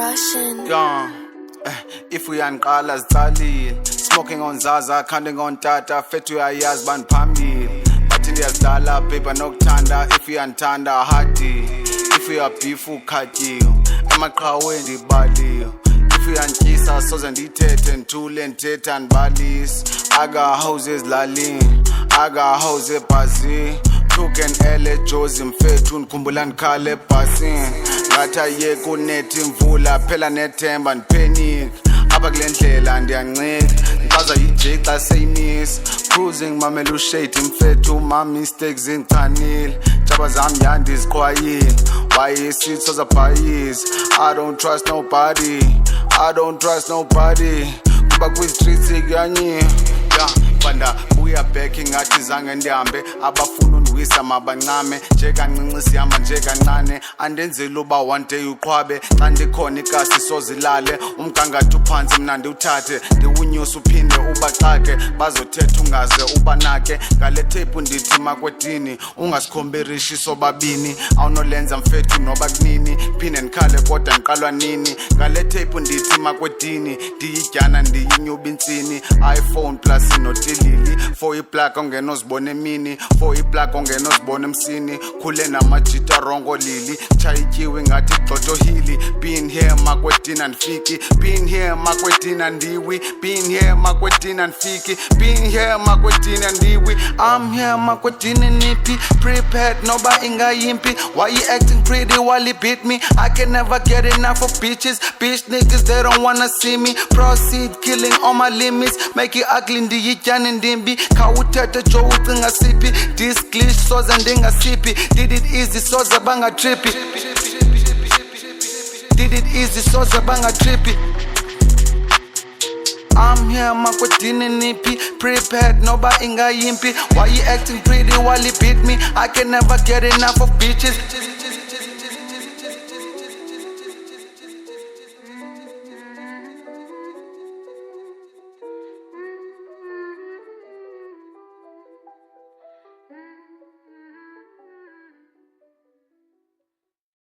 Russian. Yeah, if we anqala zicalile, smoking on Zaza, counting on Tata, fethu uyayazi baniphambili. Bathi ndiyazidala babe anokuthanda, if uyandithanda hardy, if uyabeef ukhatyiwe, amaqhawe ndibaliwe. If uyantyisa soze ndithethe ndithule ndithetha ndibalise. I got houses lalini, I got house ebhazini. Took an L Jozi mfethu ndikhumbula ndikhala ebhasini. Ngathi ayeke unethi imvula phela nethemba ndiphenike. Apha kule ndlela ndiyancika ndichaza yi-J xa seyimisa. Cruising mamela ushade mfethu ma-mistakes ingichanile. Jaba zami yandiziqhwayile wayesithi sozabhayisi. I don't trust nobody, I don't trust nobody. Kuba kwi-streets ikuyanyiwe banda buya back ingathi zange ndihambe. Abafuna undiwisa mabancame nje kancinci sihamba nje kancane. Andenzela uba one day uqhwabe xa ndikhona ikasi sozilale. Umgangatho uphansi mna ndiwuthathe ndiwunyuse uphinde ubaxake. Bazothetha ungaze ubanake ngale tape ndithi makwedini. Ungasikhomberishi sobabini awunolenza mfethu noba kunini. Phinde ndikhale kodwa ndiqalwa nini. Ngale tape ndithi makwedini ndiyidyana ndiyinyuba intsini. iPhone plus notilili for iplug ongena uzibone emini. For iplug ongena uzibone emsini. Khule namajita rongo lili chayityiwe ngathi gxotho hili. Been here makwedina ndifiki, been here makwedina ndiwi. Been here makwedina ndifiki, been here makwedina ndiwi. I'm here makwedina nipi, prepared noba ingayimpi. Why you acting pretty while you beat me? I can never get enough of bitches. Bitch niggas they don't wanna see me. Proceed killing all my limits. Make it ugly ndiyityane ndimbi. Khawuthethe jo ucinga siphi. This glitch soze ndingasiphi. Did it easy soze bangatrippi. Did it easy soze bangatrippi. I'm here makwedini nipi, prepared noba ingayimpi. Why you acting pretty while you beat me? I can never get enough of bitches.